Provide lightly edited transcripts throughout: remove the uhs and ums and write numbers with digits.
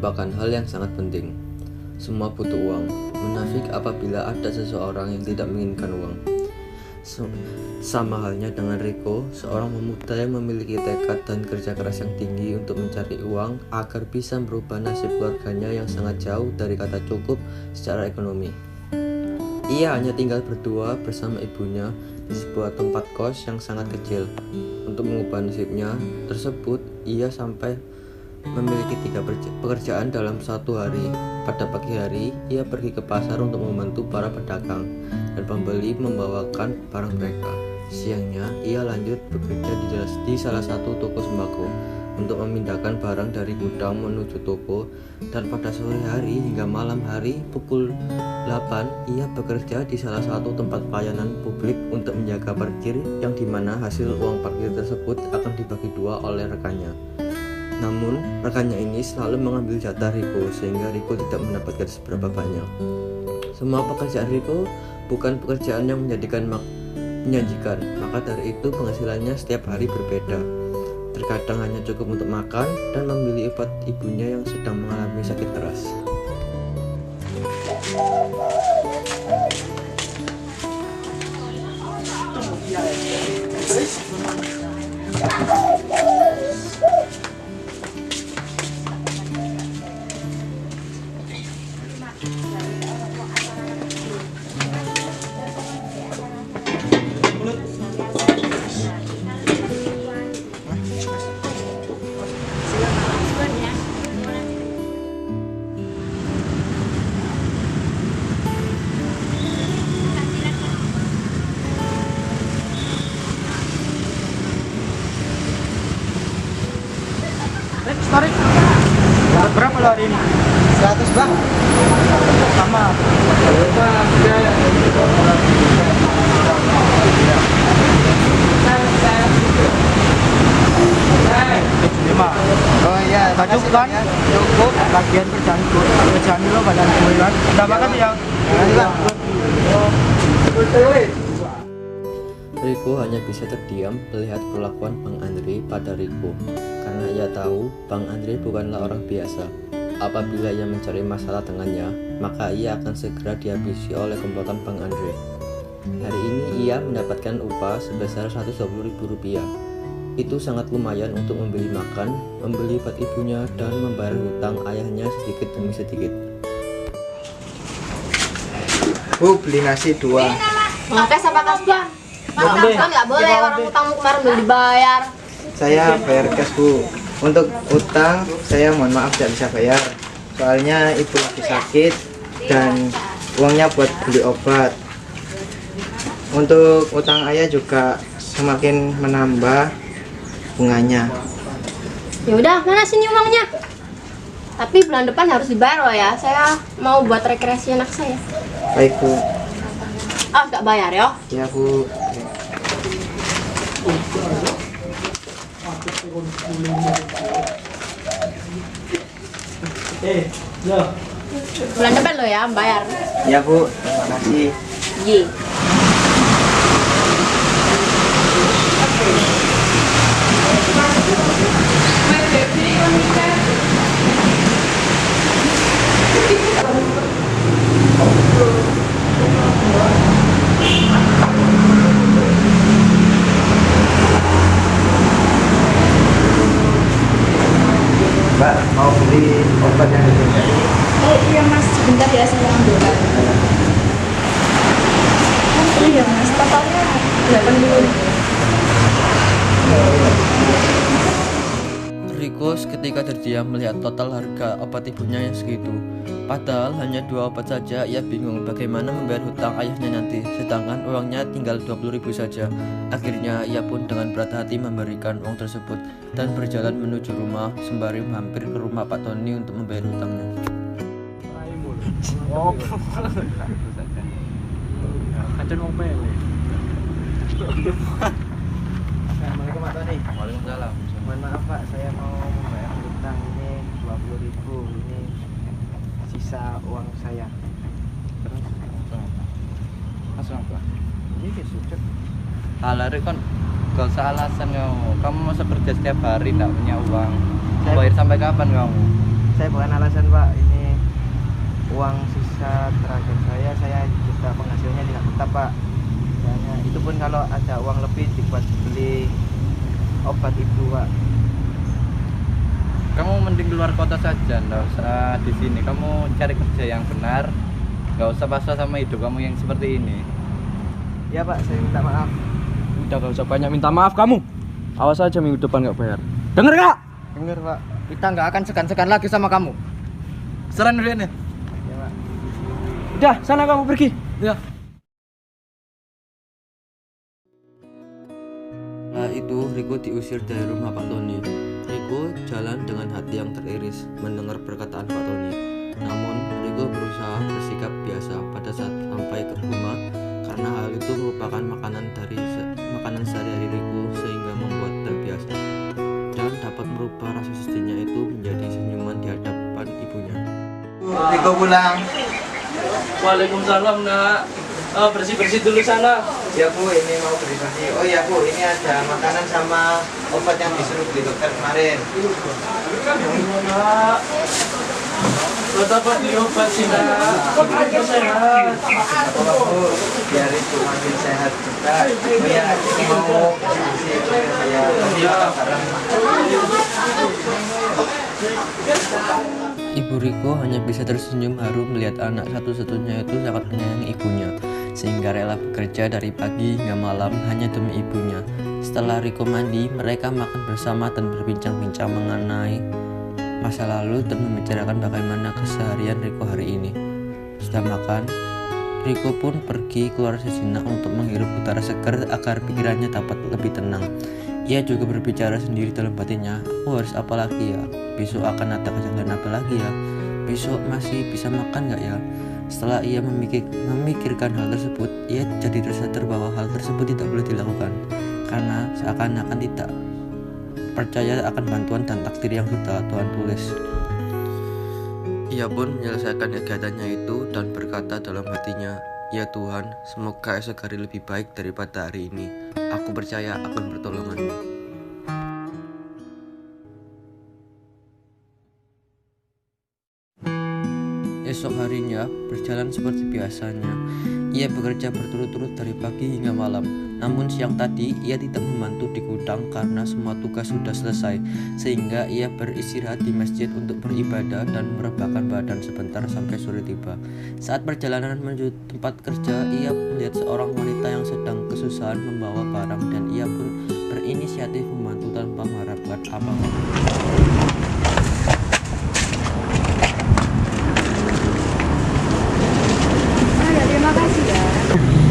merupakan hal yang sangat penting. Semua butuh uang. Munafik apabila ada seseorang yang tidak menginginkan uang. Sama halnya dengan Riko, seorang pemuda yang memiliki tekad dan kerja keras yang tinggi untuk mencari uang agar bisa merubah nasib keluarganya yang sangat jauh dari kata cukup secara ekonomi. Ia hanya tinggal berdua bersama ibunya di sebuah tempat kos yang sangat kecil. Untuk mengubah nasibnya tersebut, ia sampai memiliki 3 pekerjaan dalam satu hari. Pada pagi hari, ia pergi ke pasar untuk membantu para pedagang dan pembeli membawakan barang mereka. Siangnya, ia lanjut bekerja di salah satu toko sembako untuk memindahkan barang dari gudang menuju toko, dan pada sore hari hingga malam hari pukul 8 ia bekerja di salah satu tempat pelayanan publik untuk menjaga parkir, yang dimana hasil uang parkir tersebut akan dibagi 2 oleh rekannya. Namun rekannya ini selalu mengambil jatah Riko sehingga Riko tidak mendapatkan seberapa banyak. Semua pekerjaan Riko bukan pekerjaan yang menjanjikan, maka dari itu penghasilannya setiap hari berbeda. Terkadang hanya cukup untuk makan dan membeli obat ibunya yang sedang mengalami sakit keras. Tarik. Berapa lo hari ini? 100 bang. Sama. Lima. Oh iya, Cukup kan? ya. Cukup. Bagian kerjaan lo badan gue kan. Udah makan ya? Bang. Riko hanya bisa terdiam melihat perlakuan Bang Andre pada Riko, karena ia tahu Bang Andre bukanlah orang biasa. Apabila ia mencari masalah dengannya, maka ia akan segera dihabisi oleh komplotan Bang Andre. Hari ini ia mendapatkan upah sebesar Rp120.000. Itu sangat lumayan untuk membeli makan, membeli obat ibunya, dan membayar hutang ayahnya sedikit demi sedikit. Bu, beli nasi 2. Makasih apa kas bang? Kan nggak boleh orang utangmu kemarin belum dibayar. Saya bayar cash bu. Untuk utang saya mohon maaf tidak bisa bayar. Soalnya ibu lagi sakit dan uangnya buat beli obat. Untuk utang ayah juga semakin menambah bunganya. Ya udah, mana sini uangnya? Tapi bulan depan harus dibayar loh ya. Saya mau buat rekreasi anak saya. Baik bu. Ah, nggak bayar ya? Ya bu. Bulan depan lo ya, bayar. Ya bu, terima kasih. Ye. Mbak, mau beli obat yang dihindari? Oh iya mas, sebentar ya saya ambil. Oh iya mas, totalnya 80. Riko seketika terdiam melihat total harga obat ibunya yang segitu. Padahal hanya 2 obat saja, ia bingung bagaimana membayar hutang ayahnya nanti, sedangkan uangnya tinggal 20.000 saja. Akhirnya ia pun dengan berat hati memberikan uang tersebut dan berjalan menuju rumah sembari mampir ke rumah Pak Tony untuk membayar hutangnya. Kancen wong pele. Assalamualaikum Pak Tony. Waalaikumsalam. Mohon maaf Pak, saya mau membayar hutang ini 20.000. Ini sisa uang saya. Terus Langsung apa? ini sudah. Halari kan gak usah alasan kamu. Kamu masa kerja setiap hari tidak punya uang. Bayar sampai kapan kamu? saya bukan alasan Pak, ini uang sisa terakhir saya juga penghasilannya tidak tetap Pak. Soalnya itu pun kalau ada uang lebih dibuat beli obat ibu Pak. Kamu mending keluar kota saja, nggak usah di sini. Kamu cari kerja yang benar, nggak usah pasrah sama hidup kamu yang seperti ini. Ya Pak, saya minta maaf. Udah, gak usah banyak minta maaf kamu. Awas aja minggu depan nggak bayar. Dengar nggak? Dengar Pak. Kita nggak akan segan-segan lagi sama kamu. Serain dulu ini. Ya Pak. Udah, sana kamu pergi. Ya. Setelah itu, Riko diusir dari rumah Pak Tony. Riko jalan dengan hati yang teriris mendengar perkataan Pak Tony. Namun, Riko berusaha bersikap biasa pada saat sampai ke rumah karena hal itu merupakan makanan sehari-hari Riko sehingga membuat terbiasa dan dapat merubah rasa sedihnya itu menjadi senyuman di hadapan ibunya. Riko pulang. Waalaikumsalam nak. Bersih-bersih dulu sana. Ya Bu, ini mau beli bersih. Oh ya Bu, ini ada makanan sama obat yang disuruh beli dokter kemarin. Nak. Buat apa beli obat sih nak? Biar sehat. Oh Bu, biar itu makin sehat juga. Oh ya, ini mau bersih saya bareng. Ibu Riko hanya bisa tersenyum haru melihat anak satu-satunya itu sangat menyayangi ibunya, sehingga rela bekerja dari pagi hingga malam hanya demi ibunya. Setelah Riko mandi, mereka makan bersama dan berbincang-bincang mengenai masa lalu dan membicarakan bagaimana keseharian Riko hari ini. Setelah makan, Riko pun pergi keluar sejenak untuk menghirup udara segar agar pikirannya dapat lebih tenang. Ia juga berbicara sendiri dalam batinnya, aku harus apa lagi ya? Besok akan ada kejadian apa lagi ya? Besok masih bisa makan gak ya? Setelah ia memikirkan hal tersebut, ia jadi tersadar bahwa hal tersebut tidak boleh dilakukan karena seakan-akan tidak percaya akan bantuan dan takdir yang sudah Tuhan tulis. Ia pun menyelesaikan kegiatannya itu dan berkata dalam hatinya, ya Tuhan, semoga esok hari lebih baik daripada hari ini. Aku percaya akan pertolonganmu. Esok harinya berjalan seperti biasanya. Ia bekerja berturut-turut dari pagi hingga malam. Namun siang tadi ia tidak membantu di gudang karena semua tugas sudah selesai, sehingga ia beristirahat di masjid untuk beribadah dan merebahkan badan sebentar sampai sore tiba. Saat perjalanan menuju tempat kerja, ia melihat seorang wanita yang sedang kesusahan membawa barang dan ia pun berinisiatif membantu tanpa mengharapkan apa-apa. Terima kasih ya.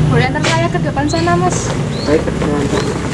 Boleh antar saya ke depan sana, Mas? Baik, teman-teman.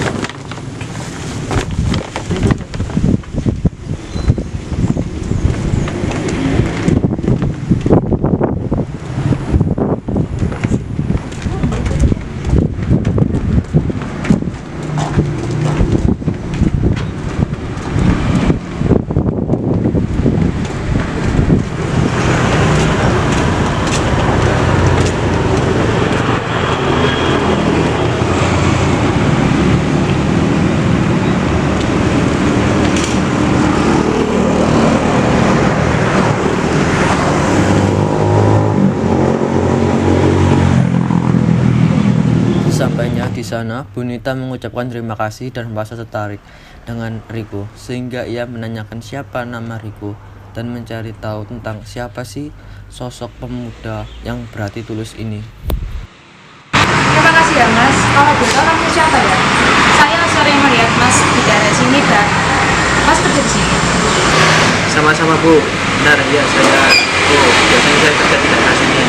Sesampainya di sana, Bunita mengucapkan terima kasih dan merasa tertarik dengan Riko, sehingga ia menanyakan siapa nama Riko dan mencari tahu tentang siapa sih sosok pemuda yang berhati tulus ini. Terima kasih ya, Mas. Kalau boleh tahu namanya siapa ya? Saya sering melihat Mas di daerah sini dan Mas kerja di sini. Sama-sama Bu. Benar, ya saya. Oh, biasanya saya kerja di daerah sini.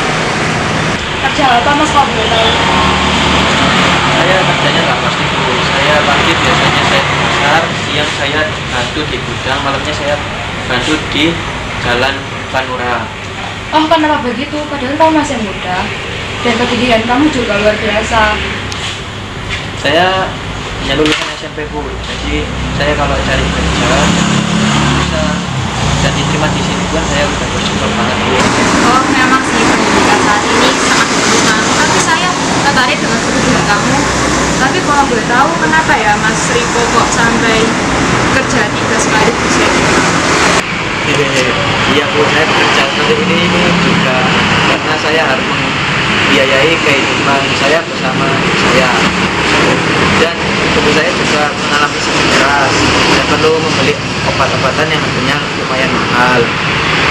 Kerja apa, Mas, kalau boleh tahu? Saya kerjanya nggak pasti Bu. Saya pagi biasanya saya di pasar, siang saya bantu di gudang, malamnya saya bantu di jalan Panura. Oh, kenapa begitu? Padahal kamu masih muda dan kegigihan kamu juga luar biasa. Saya ya lulusan SMP Bu, jadi saya kalau cari kerja bisa dan diterima di sini pun saya udah bersyukur banget Bu. Oh, memang sih pendidikan saat ini sangat berguna. Tapi saya tertarik dengan kegigihan kamu. Tapi kalau boleh tahu kenapa ya Mas Riko kok sampai kerja 3 sekaligus ya? Iya Bu, saya bekerja seperti ini juga karena saya harus membiayai kehidupan saya bersama saya, dan tubuh saya juga mengalami sakit keras dan perlu membeli obat-obatan yang harganya lumayan mahal.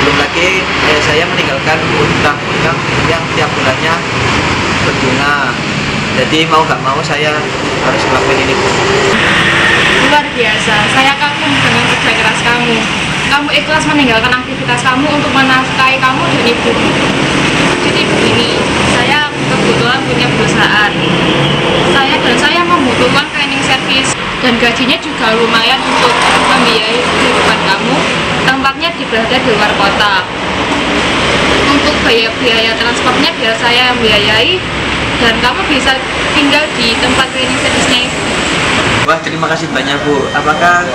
Belum lagi ayah saya meninggalkan utang-utang yang tiap bulannya berbunga. Jadi mau gak mau saya harus melakukan ini Bu. Luar biasa, saya kagum dengan kerja keras kamu. Kamu ikhlas meninggalkan aktivitas kamu untuk menafkahi kamu dan ibu. Jadi begini, saya kebetulan punya perusahaan. Saya membutuhkan cleaning service dan gajinya juga lumayan untuk membiayai kehidupan kamu. Tempatnya berada di luar kota. Untuk biaya transportnya biar saya yang biayai, dan kamu bisa tinggal di tempat cleaning service-nya itu. Wah, terima kasih banyak Bu. Apakah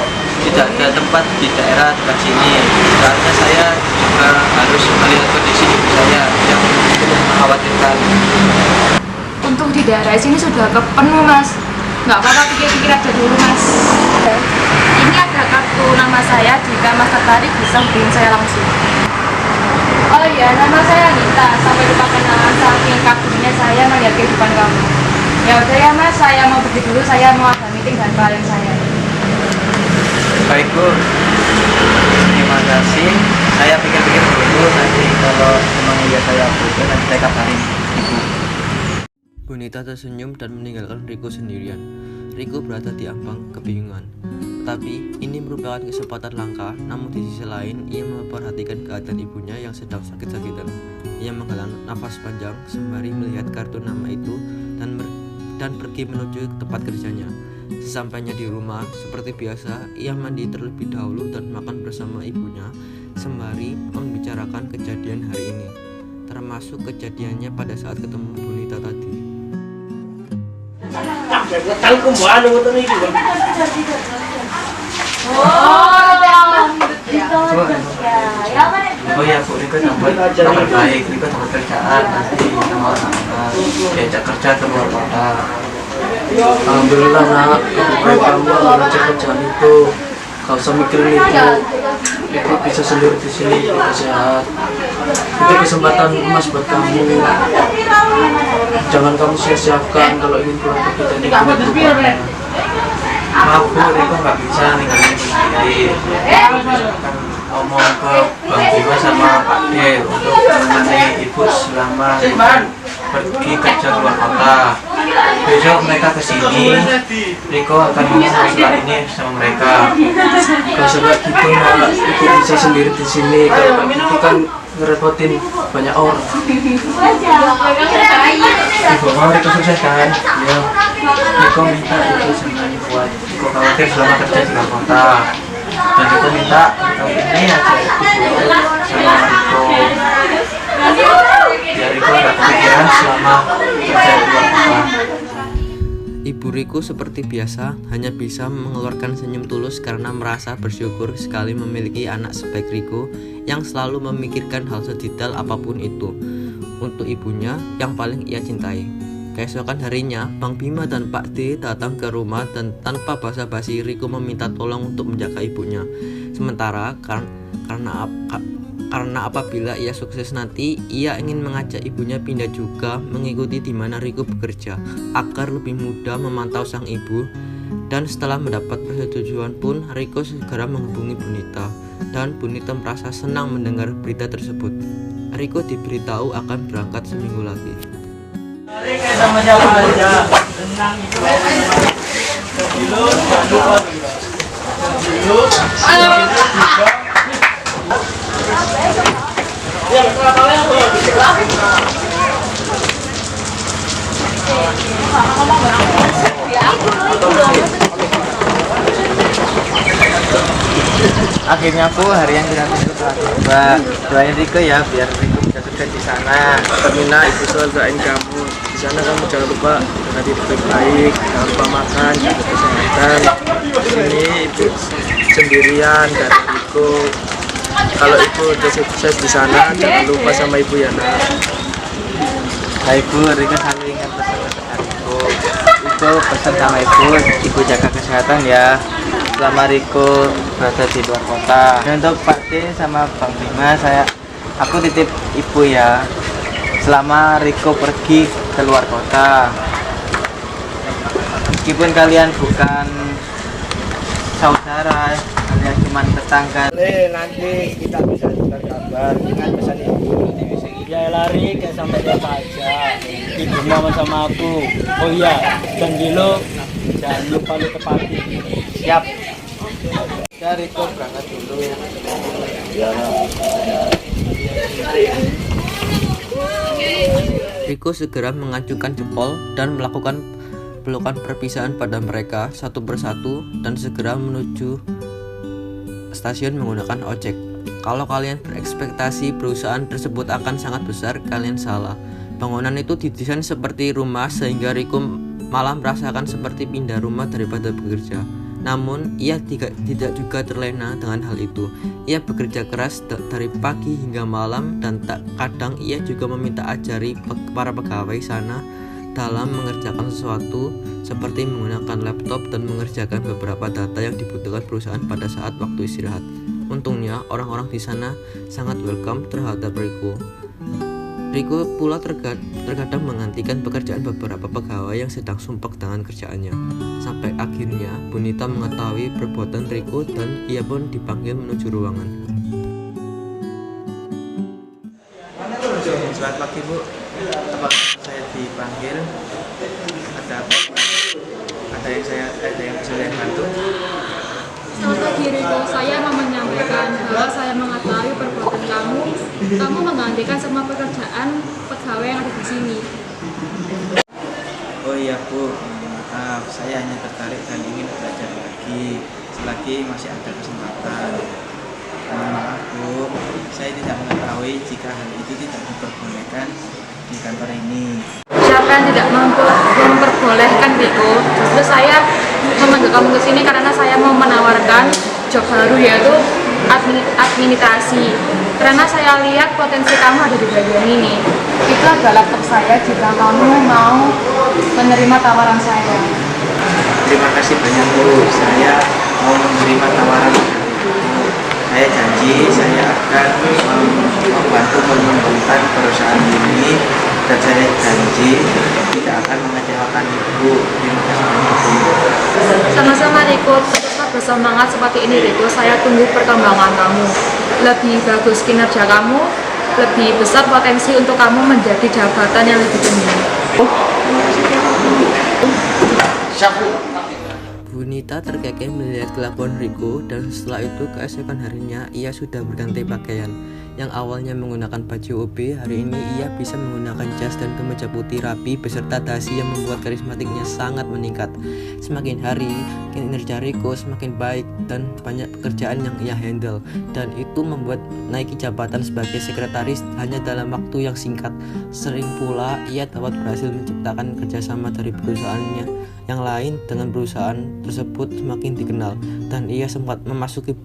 tidak ada tempat di daerah dekat sini? Karena saya juga harus melihat kondisi ibu saya yang cukup mengkhawatirkan. Untuk di daerah sini sudah penuh Mas. Nggak apa-apa, pikir-pikir aja dulu Mas. Ini ada kartu nama saya, jika Mas tertarik bisa hubungin saya langsung. Oh iya, nama saya Anita. Sampai lupakan nama saking kagumnya saya melihat kehidupan kamu. Ya udah ya Mas, saya mau pergi dulu, saya mau ada meeting dan klien saya. Baik Bu, terima kasih. Saya pikir-pikir dulu, nanti kalau memang iya saya butuh nanti saya kabarin Ibu. Bunita tersenyum dan meninggalkan Riko sendirian. Riko berada di ambang kebingungan. Tetapi ini merupakan kesempatan langka, namun di sisi lain ia memperhatikan keadaan ibunya yang sedang sakit-sakitan. Ia menghela nafas panjang sembari melihat kartu nama itu dan pergi menuju ke tempat kerjanya. Sesampainya di rumah, seperti biasa, ia mandi terlebih dahulu dan makan bersama ibunya sembari membicarakan kejadian hari ini, termasuk kejadiannya pada saat ketemu Bunita tadi. Oh ya Bu, Riko dapat kabar baik. Riko dapat kerjaan nanti sama orang diajak kerja ke luar kota. Alhamdulillah nak, baik kamu mengerjakan kerjaan itu. Gak usah mikirin itu bisa sendiri di sini, kita sehat. Itu kesempatan emas buat kamu. Jangan kamu sia-siakan kalau ingin pulang pergi dan ikut. Maaf Bu, Riko nggak bisa ninggalin ibu sendiri. Akan ngomong ke Bang Bima sama Pak D untuk menemani ibu selama pergi kerja keluar kota. Besok mereka kesini, Riko akan ngomong masalah ini sama mereka. Gak usah kayak gitu nak, ibu bisa sendiri di sini. Kalau kayak gitu kan ngerepotin banyak orang. Ibu mau Riko sukses kan? Ya. Riko minta ibu sama ibu buat Riko khawatir selama kerja di luar kota. Dan Riko minta tahun ini aja ibu sama Riko. Biar Riko gak kepikiran selama kerja di luar kota. Ibu Riko seperti biasa hanya bisa mengeluarkan senyum tulus karena merasa bersyukur sekali memiliki anak sebaik Riko yang selalu memikirkan hal sedetail apapun itu untuk ibunya yang paling ia cintai. Keesokan harinya, Bang Bima dan Pak D datang ke rumah dan tanpa basa-basi Riko meminta tolong untuk menjaga ibunya. Sementara karena apabila ia sukses nanti, ia ingin mengajak ibunya pindah juga mengikuti di mana Riko bekerja agar lebih mudah memantau sang ibu. Dan setelah mendapat persetujuan pun, Riko segera menghubungi Bunita dan Bunita merasa senang mendengar berita tersebut. Riko diberitahu akan berangkat seminggu lagi. Akhirnya aku hari yang tidak itu telah tiba. Doain Riko ya biar Riko bisa sukses di sana. Termina ibu selalu doain kamu. Di sana kamu jangan lupa dengan diri baik-baik, jangan lupa makan, jaga kesehatan. Di sini ibu sendirian dan Riko. Kalau ibu udah sukses di sana, jangan lupa sama ibu ya nak. Baik Bu, Riko selalu ingat pesan-pesan Riko. Itu pesan sama ibu jaga kesehatan ya. selama Riko berada di luar kota. Dan untuk Pak D sama Bang Bima, aku titip ibu ya, selama Riko pergi ke luar kota. Meskipun kalian bukan saudara, kalian cuma tetangga. Nanti kita bisa tukar kabar dengan pesan ibu. Ya lari kayak sama siapa aja. Ibu mama sama aku. Oh iya, janji lo jangan lupa lo tepati. Siap. Ya Riko berangkat dulu. Ya. Riko segera mengacukan jempol dan melakukan pelukan perpisahan pada mereka satu persatu dan segera menuju stasiun menggunakan ojek. Kalau kalian berekspektasi perusahaan tersebut akan sangat besar, kalian salah. Bangunan itu didesain seperti rumah sehingga Riko malah merasakan seperti pindah rumah daripada bekerja. Namun, ia tidak juga terlena dengan hal itu. Ia bekerja keras dari pagi hingga malam dan kadang ia juga meminta ajari para pegawai sana dalam mengerjakan sesuatu seperti menggunakan laptop dan mengerjakan beberapa data yang dibutuhkan perusahaan pada saat waktu istirahat. Untungnya, orang-orang di sana sangat welcome terhadap Riko. Riko pula terkadang menghentikan pekerjaan beberapa pegawai yang sedang sumpek dengan kerjaannya. Sampai akhirnya Bunita mengetahui perbuatan Riko dan ia pun dipanggil menuju ruangan. Selamat pagi Bu. Apa saya dipanggil? Ada apa? Ada yang bisa saya bantu? Selamat pagi Riko, saya mau menyampaikan bahwa saya mengetahui perbuatan kamu menggantikan semua pekerjaan pegawai yang ada di sini. Oh iya Bu, maaf, saya hanya tertarik dan ingin belajar lagi selagi masih ada kesempatan. Mohon maaf Bu, saya tidak mengetahui jika hal itu tidak diperbolehkan di kantor ini. Siapa yang tidak memperbolehkan Riko? Justru saya memanggil kamu ke sini karena saya mau menawarkan job baru, yaitu administrasi. Karena saya lihat potensi kamu ada di bagian ini. Itu adalah laptop saya jika kamu mau menerima tawaran saya. Terima kasih banyak Bu, saya mau menerima tawaran itu. Saya janji saya akan membantu mengembangkan perusahaan ini dan saya janji tidak akan mengecewakan Ibu. Terima kasih banyak Bu. Sama-sama Riko, tetap bersemangat seperti ini Riko. Saya tunggu perkembangan kamu. Lebih bagus kinerja kamu, lebih besar potensi untuk kamu menjadi jabatan yang lebih tinggi. Bunita terkekeh melihat kelakuan Riko dan setelah itu keesokan harinya ia sudah berganti pakaian. Yang awalnya menggunakan baju OB, hari ini ia bisa menggunakan jas dan kemeja putih rapi beserta dasi yang membuat karismatiknya sangat meningkat. Semakin hari, kinerja Riko semakin baik dan banyak pekerjaan yang ia handle, dan itu membuat naiki jabatan sebagai sekretaris hanya dalam waktu yang singkat. Sering pula ia dapat berhasil menciptakan kerjasama dari perusahaannya yang lain dengan perusahaan tersebut semakin dikenal, dan ia sempat memasuki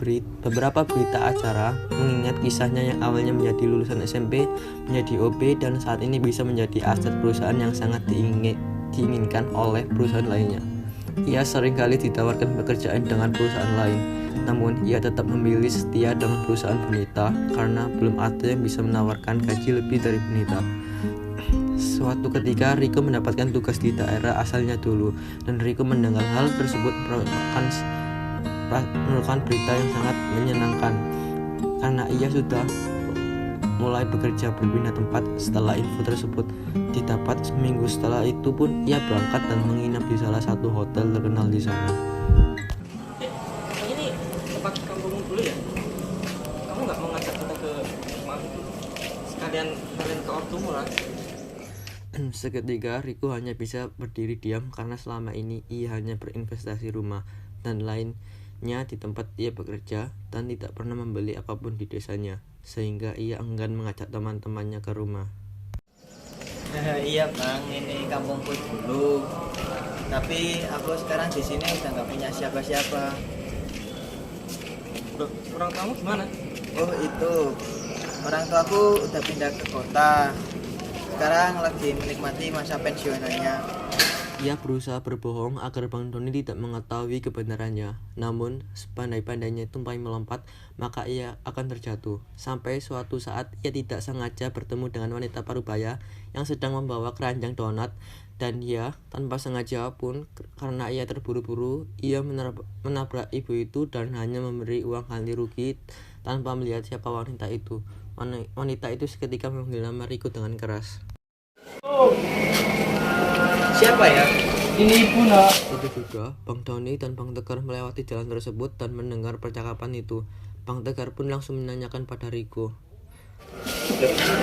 beberapa berita acara mengingat kisahnya yang awalnya menjadi lulusan SMP menjadi OB dan saat ini bisa menjadi aset perusahaan yang sangat diinginkan oleh perusahaan lainnya. Ia seringkali ditawarkan pekerjaan dengan perusahaan lain, namun ia tetap memilih setia dengan perusahaan Bunita karena belum ada yang bisa menawarkan gaji lebih dari Bunita. Suatu ketika Riko mendapatkan tugas di daerah asalnya dulu, dan Riko mendengar hal tersebut merupakan berita yang sangat menyenangkan karena ia sudah mulai bekerja berpindah tempat. Setelah info tersebut didapat, seminggu setelah itu pun ia berangkat dan menginap di salah satu hotel terkenal di sana. Ini tempat kampung dulu ya? Kamu nggak mau ngajak kita ke rumah itu? Sekalian kalian ke ortumu lah. Seketika Riko hanya bisa berdiri diam karena selama ini ia hanya berinvestasi rumah dan lainnya di tempat ia bekerja dan tidak pernah membeli apapun di desanya, sehingga ia enggan mengajak teman-temannya ke rumah. Iya Bang, ini kampungku dulu. Tapi aku sekarang di sini udah nggak punya siapa-siapa. Loh, orang kamu gimana? Oh itu, orang tuaku udah pindah ke kota. Sekarang lagi menikmati masa pensiunannya. Ia berusaha berbohong agar Bang Doni tidak mengetahui kebenarannya. Namun, sepandai-pandainya tupai melompat, maka ia akan terjatuh. Sampai suatu saat ia tidak sengaja bertemu dengan wanita parubaya yang sedang membawa keranjang donat, dan ia tanpa sengaja pun karena ia terburu-buru, ia menabrak ibu itu dan hanya memberi uang ganti rugi tanpa melihat siapa wanita itu. Wanita itu seketika memanggil nama Riko dengan keras. Siapa ya? Ini ibu nak. Itu juga, Bang Doni dan Bang Tegar melewati jalan tersebut dan mendengar percakapan itu. Bang Tegar pun langsung menanyakan pada Riko.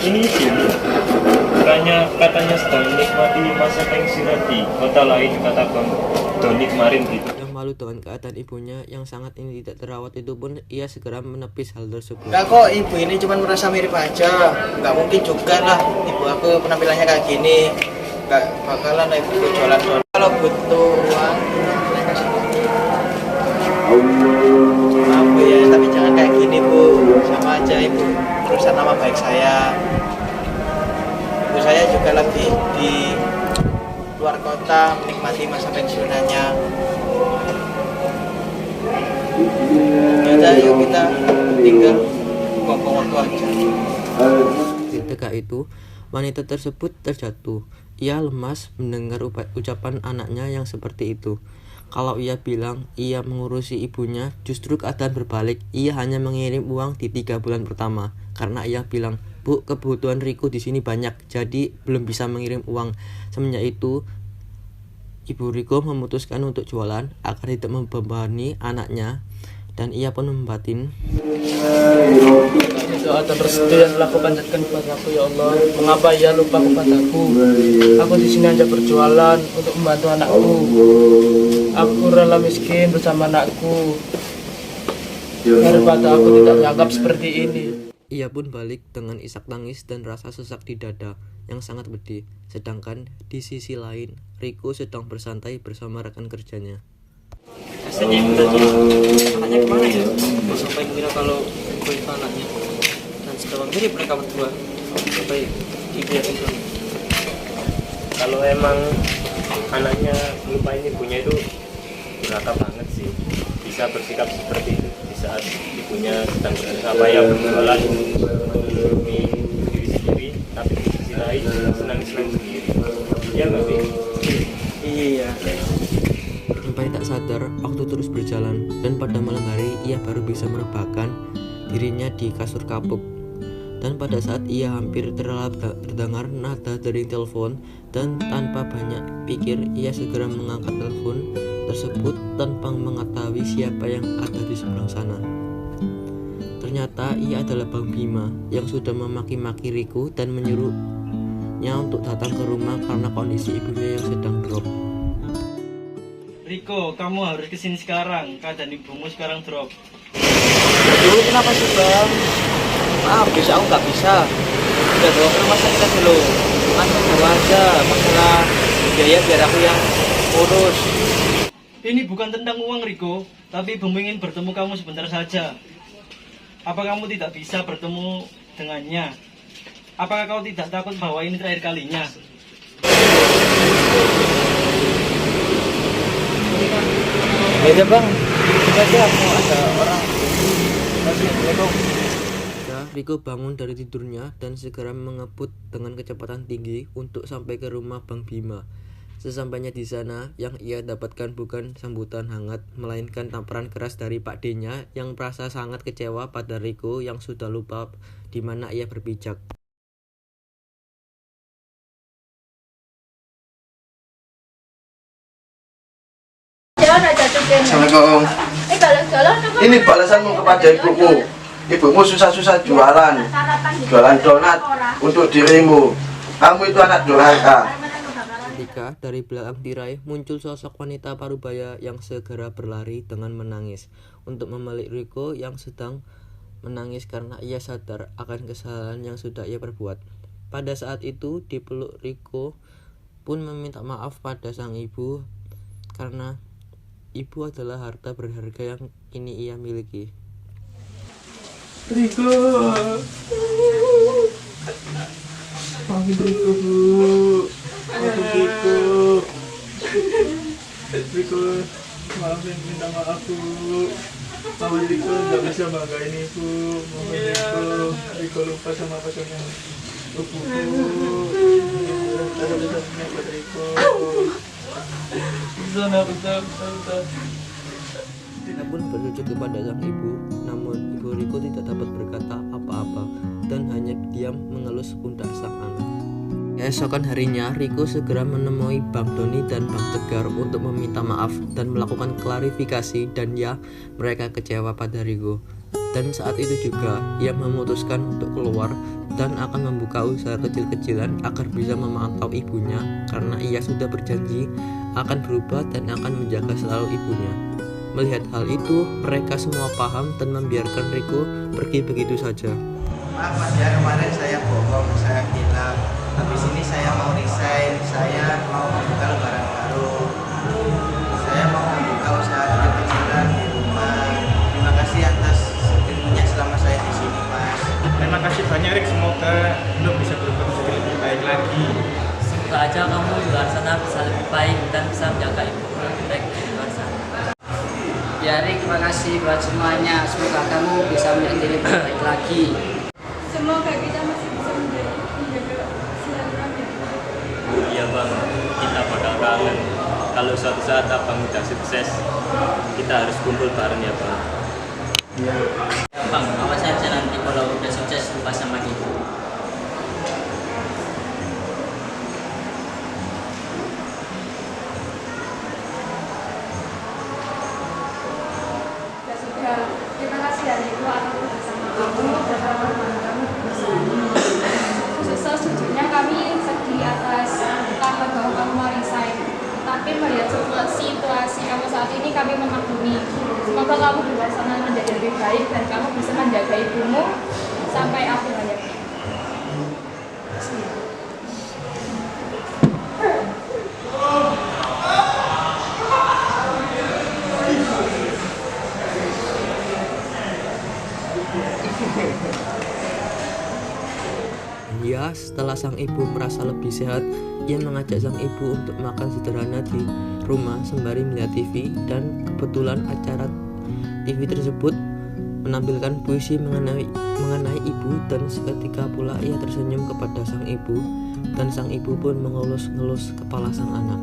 Ini ibu. Katanya sedang menikmati masa pensiun nanti. Kota lain kata Bang Doni kemarin gitu. Yang malu dengan keadaan ibunya yang sangat ini tidak terawat itu pun ia segera menepis hal tersebut. Enggak kok, ibu ini cuma merasa mirip aja. Enggak mungkin juga lah ibu aku penampilannya kayak gini. Enggak bakalan ibu jualan donat. Kalau butuh uang, saya kasih. Maaf Bu ya, tapi jangan kayak gini Bu. Sama aja ibu merusak nama baik saya. Ibu saya juga lagi di luar kota menikmati masa pensiunannya. Ya yuk kita tinggal buang waktu aja. Ketika itu, wanita tersebut terjatuh. Ia lemas mendengar ucapan anaknya yang seperti itu. Kalau ia bilang ia mengurusi ibunya, justru keadaan berbalik. Ia hanya mengirim uang di 3 bulan pertama. Karena ia bilang, "Bu, kebutuhan Riko di sini banyak, jadi belum bisa mengirim uang." Semenjak itu, Ibu Riko memutuskan untuk jualan agar tidak membebani anaknya, dan ia pun membatin. Doa dan restu yang telah kau panjatkan kepadaku ya Allah. Mengapa ia lupa kepadaku? Aku di sini hanya berjualan untuk membantu anakku. Aku rela miskin bersama anakku daripada aku tidak dianggap seperti ini. Ia pun balik dengan isak tangis dan rasa sesak di dada yang sangat pedih. Sedangkan di sisi lain, Riko sedang bersantai bersama rekan kerjanya. Rasanya ibu tadi anaknya kemana ya? Sampai mengira kalau ibu itu anaknya. Dan seberapa mirip mereka berdua. Sampai dibiarkan dulu. Kalau emang anaknya ngelupain ibunya itu durhaka banget sih. Bisa bersikap seperti itu di saat ibunya sedang bersusah berjualan demi diri sendiri, tapi di sisi lain senang-senang sendiri. Iya nggak sih? Iya. Sampai tak sadar, waktu terus berjalan, dan pada malam hari ia baru bisa merebahkan dirinya di kasur kapuk. Dan pada saat ia hampir terdengar nada dari telepon, dan tanpa banyak pikir ia segera mengangkat telepon tersebut tanpa mengetahui siapa yang ada di seberang sana. Ternyata ia adalah Bang Bima yang sudah memaki-maki Riko dan menyuruhnya untuk datang ke rumah karena kondisi ibunya yang sedang drop. Riko, kamu harus kesini sekarang. Keadaan ibumu sekarang drop. Aduh, kenapa sih Bang? Maaf, bisa aku nggak bisa. Udah bawa ke rumah sakit aja loh. Langsung bawa aja, masalah biaya biar aku yang urus. Ini bukan tentang uang, Riko, tapi ibumu ingin bertemu kamu sebentar saja. Apa kamu tidak bisa bertemu dengannya? Apakah kau tidak takut bahwa ini terakhir kalinya? Ya Bang, kita aja mau ada orang. Assalamualaikum. Riko bangun dari tidurnya dan segera mengebut dengan kecepatan tinggi untuk sampai ke rumah Bang Bima. Sesampainya di sana, yang ia dapatkan bukan sambutan hangat, melainkan tamparan keras dari Pak D-nya yang merasa sangat kecewa pada Riko yang sudah lupa di mana ia berpijak. Assalamualaikum. Ini balasanmu kepada ibumu. Ibumu susah-susah jualan donat untuk dirimu. Kamu itu anak durhaka. Ketika dari belakang tirai muncul sosok wanita parubaya yang segera berlari dengan menangis untuk memeluk Riko yang sedang menangis karena ia sadar akan kesalahan yang sudah ia perbuat. Pada saat itu dipeluk Riko pun meminta maaf pada sang ibu karena ibu adalah harta berharga yang kini ia miliki. Riko, maafin Riko, Bu. Maafin Riko. Riko, maaf minta maaf Bu. Mama Riko nggak bisa banggain Ibu. Mohon Riko lupa sama pacarnya Bu. Ada pesannya buat Riko. Betul. Tina pun bersujud kepada sang ibu, namun Ibu Riko tidak dapat berkata apa-apa dan hanya diam mengelus pundak sang anak. Keesokan harinya, Riko segera menemui Bang Doni dan Bang Tegar untuk meminta maaf dan melakukan klarifikasi, dan ya, mereka kecewa pada Riko. Dan saat itu juga, ia memutuskan untuk keluar dan akan membuka usaha kecil-kecilan agar bisa memantau ibunya, karena ia sudah berjanji akan berubah dan akan menjaga selalu ibunya. Melihat hal itu, mereka semua paham dan membiarkan Riko pergi begitu saja. Maaf Mas ya, kemarin saya bohong, saya gila. Habis ini saya mau resign, saya mau membuka lembaran baru. Saya mau membuka usaha kecil-kecilan di rumah. Terima kasih atas ilmunya selama saya di sini, Mas. Terima kasih banyak Rik, semoga lo bisa berubah menjadi lebih baik lagi. Semoga aja kamu di luar sana bisa lebih baik dan bisa menjaga ibu lebih baik di luar sana. Ya Rik, terima kasih buat semuanya. Semoga kamu bisa menjadi lebih baik lagi. Semoga kita masih bisa menjaga silaturahmi. Iya Bang, kita bakal kangen. Kalau suatu saat Abang udah sukses, kita harus kumpul bareng ya Bang. Iya. Ya Bang, awas aja nanti kalau udah sukses lupa sama kita. Ya sudah, terima kasih ya Riko atas bersama kamu dan teman-teman kamu bersama. Sejujurnya kami sedih atas kabar bahwa kamu mau resign. Tapi melihat situasi kamu saat ini, kami memaklumi. Semoga kamu di luar sana menjadi lebih baik dan kamu bisa menjaga ibumu sampai akhir hayatnya. Ya, setelah sang ibu merasa lebih sehat, ia mengajak sang ibu untuk makan sederhana di rumah sembari melihat TV, dan kebetulan acara TV tersebut menampilkan puisi mengenai ibu, dan seketika pula ia tersenyum kepada sang ibu, dan sang ibu pun mengelus-ngelus kepala sang anak.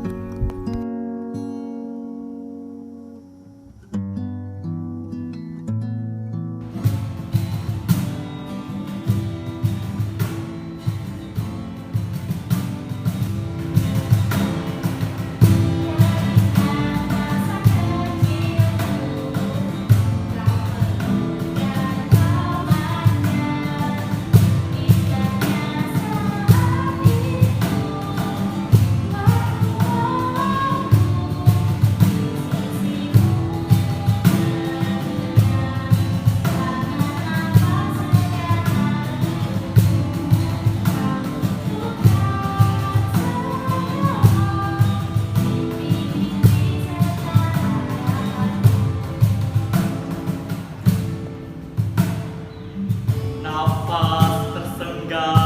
Nafas tersenggah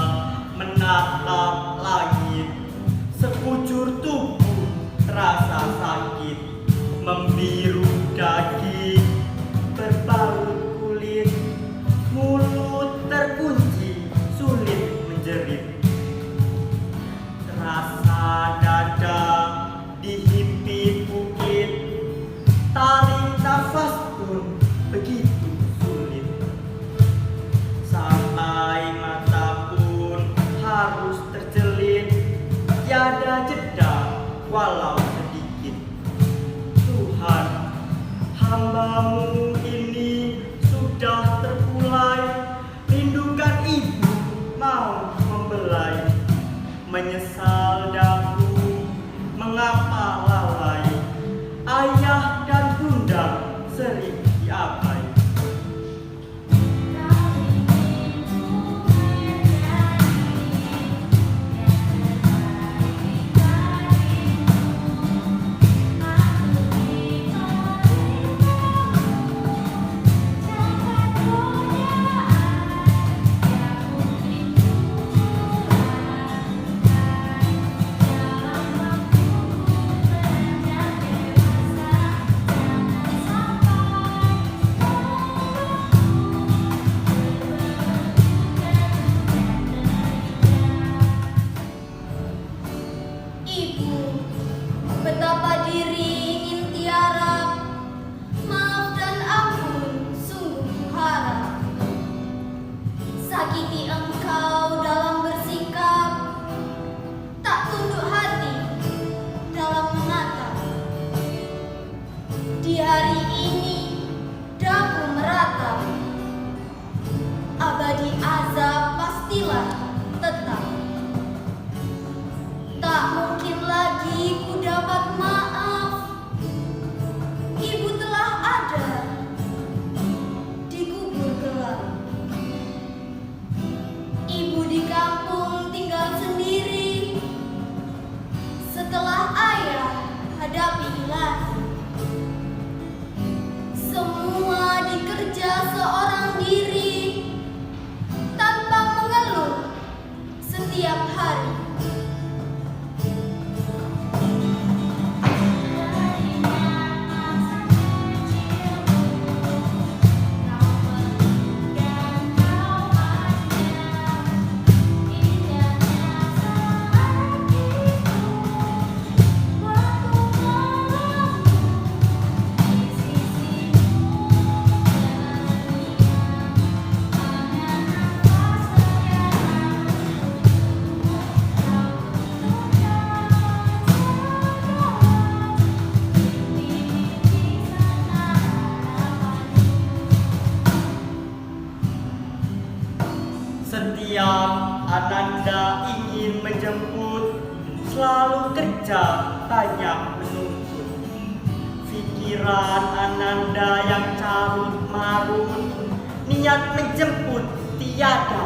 menatap langit, sekujur tubuh terasa sakit, membiru daging, berbalut kulit, mulut terkunci, sulit menjerit. Terasa dada dihimpit bukit, tarik nafas pun begitu sulit. Sampai mata pun harus terjelin, tiada jeda walau sedikit. Tuhan, hamba-Mu ini sudah terkulai, rindukan ibu mau membelai. Menyesal dahulu mengapa lalai, ayah dan bunda sering diabai. Ananda ingin menjemput, selalu kerja hanya menuntut. Pikiran Ananda yang carut marut, niat menjemput tiada